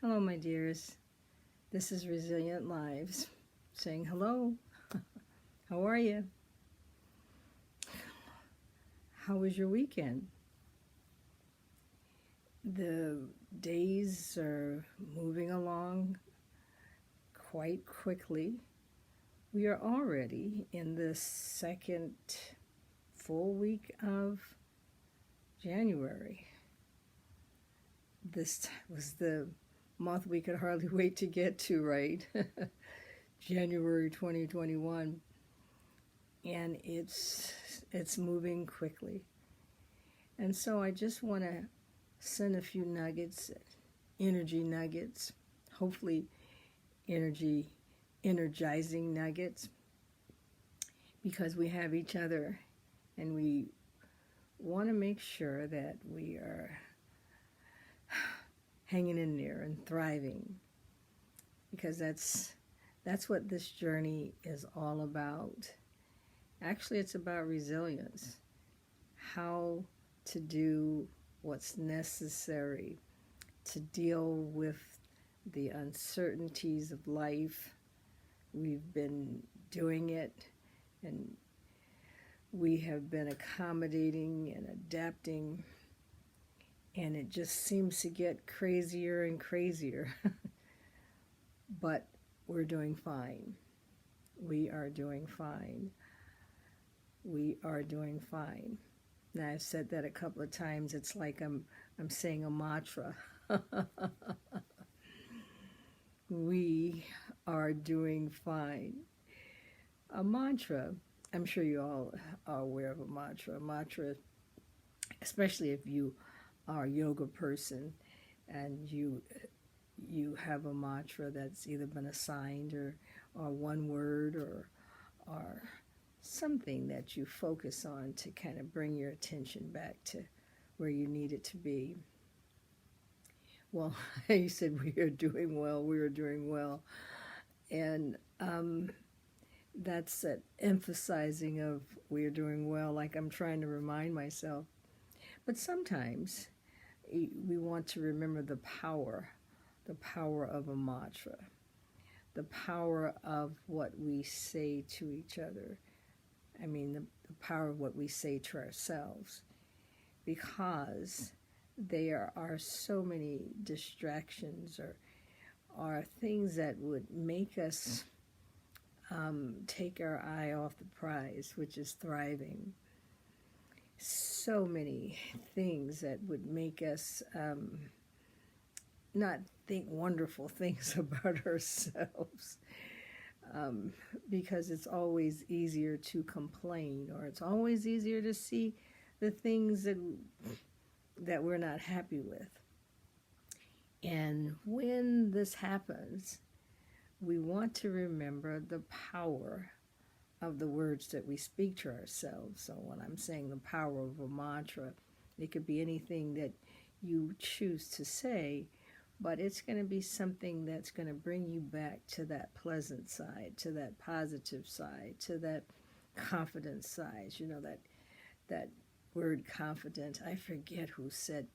Hello, my dears. This is Resilient Lives saying hello. How are you? How was your weekend? The days are moving along quite quickly. We are already in the second full week of January. This was the month we could hardly wait to get to, right? January 2021. And it's moving quickly. And so I just want to send a few nuggets, energy nuggets, hopefully energizing nuggets, because we have each other and we want to make sure that we are hanging in there and thriving, because that's what this journey is all about. Actually, it's about resilience, how to do what's necessary to deal with the uncertainties of life. We've been doing it, and we have been accommodating and adapting, and it just seems to get crazier and crazier. But we're doing fine. We are doing fine. We are doing fine. Now, I've said that a couple of times. It's like I'm saying a mantra. We are doing fine. A mantra, I'm sure you all are aware of a mantra. A mantra, especially if you are a yoga person and you have a mantra that's either been assigned or one word or something that you focus on to kind of bring your attention back to where you need it to be. Well, you said we are doing well, we are doing well. And that's that emphasizing of we are doing well, like I'm trying to remind myself. But sometimes we want to remember the power of a mantra, the power of what we say to each other. I mean, the power of what we say to ourselves, because there are so many distractions or things that would make us take our eye off the prize, which is thriving. So many things that would make us not think wonderful things about ourselves. Because it's always easier to complain, or it's always easier to see the things that we're not happy with. And when this happens, we want to remember the power of the words that we speak to ourselves. So when I'm saying the power of a mantra, it could be anything that you choose to say, but it's going to be something that's going to bring you back to that pleasant side, to that positive side, to that confident side. You know, that word confident. I forget who said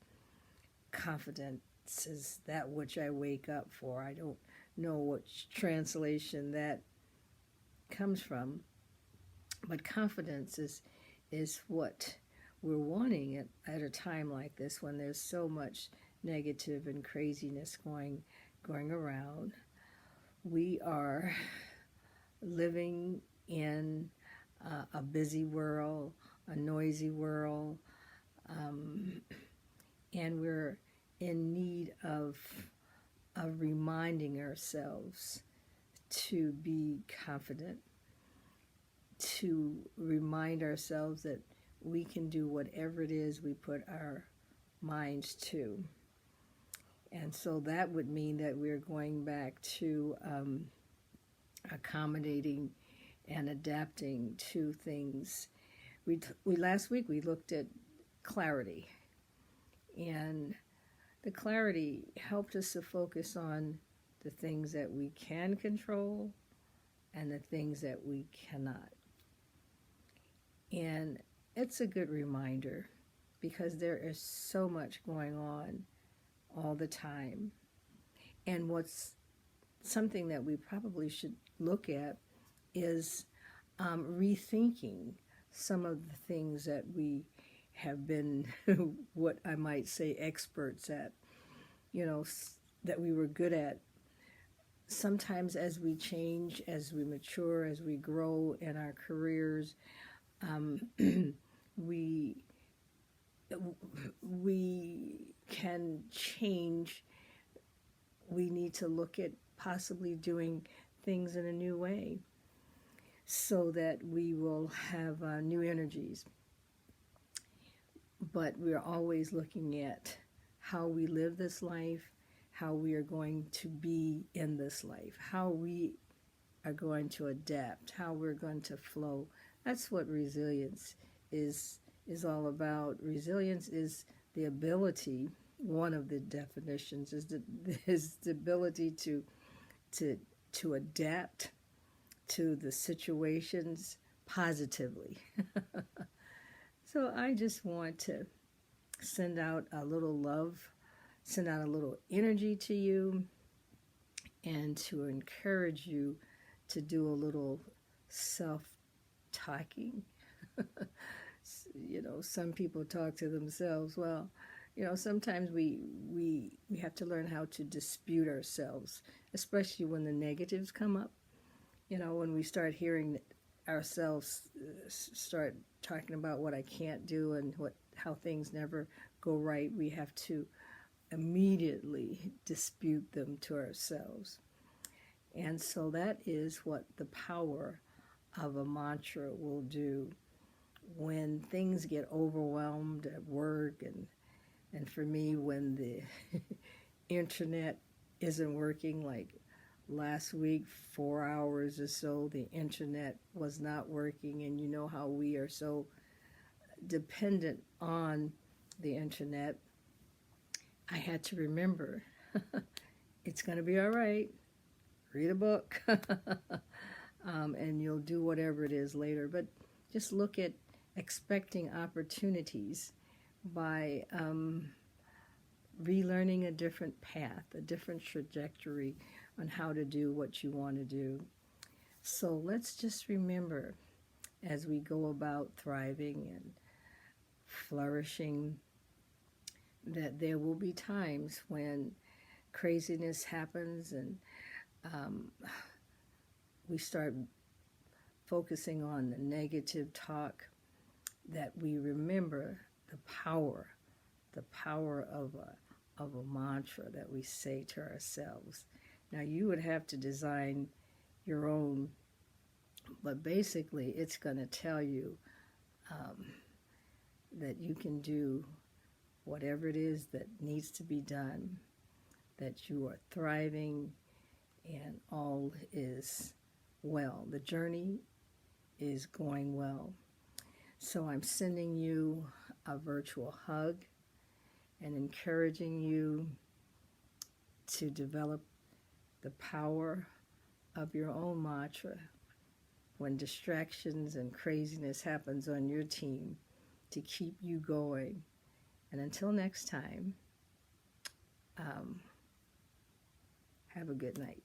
confidence is that which I wake up for. I don't know which translation that comes from. But confidence is what we're wanting at a time like this, when there's so much negative and craziness going around. We are living in a busy world, a noisy world, and we're in need of reminding ourselves to be confident, to remind ourselves that we can do whatever it is we put our minds to. And so that would mean that we're going back to accommodating and adapting to things. We last week we looked at clarity, and the clarity helped us to focus on the things that we can control and the things that we cannot. And it's a good reminder, because there is so much going on all the time. And what's something that we probably should look at is rethinking some of the things that we have been, what I might say, experts at, that we were good at. Sometimes as we change, as we mature, as we grow in our careers, we can change. We need to look at possibly doing things in a new way so that we will have new energies. But we're always looking at how we live this life, how we are going to be in this life, how we are going to adapt, how we're going to flow. That's what resilience is all about. Resilience is the ability, one of the definitions is the ability to adapt to the situations positively. So I just want to send out a little love, send out a little energy to you, and to encourage you to do a little self-talking. Some people talk to themselves. Well, sometimes we have to learn how to dispute ourselves, especially when the negatives come up. When we start hearing ourselves start talking about what I can't do and how things never go right, we have to immediately dispute them to ourselves. And so that is what the power of a mantra will do when things get overwhelmed at work, and for me, when the internet isn't working. Like last week, 4 hours or so, the internet was not working, and you know how we are so dependent on the internet. I had to remember, it's going to be all right. Read a book, and you'll do whatever it is later. But just look at expecting opportunities by relearning a different path, a different trajectory on how to do what you want to do. So let's just remember, as we go about thriving and flourishing, that there will be times when craziness happens and we start focusing on the negative talk, that we remember the power of a mantra that we say to ourselves. Now, you would have to design your own, but basically it's going to tell you that you can do whatever it is that needs to be done, that you are thriving, and all is well. The journey is going well. So I'm sending you a virtual hug and encouraging you to develop the power of your own mantra when distractions and craziness happens on your team, to keep you going. And until next time, have a good night.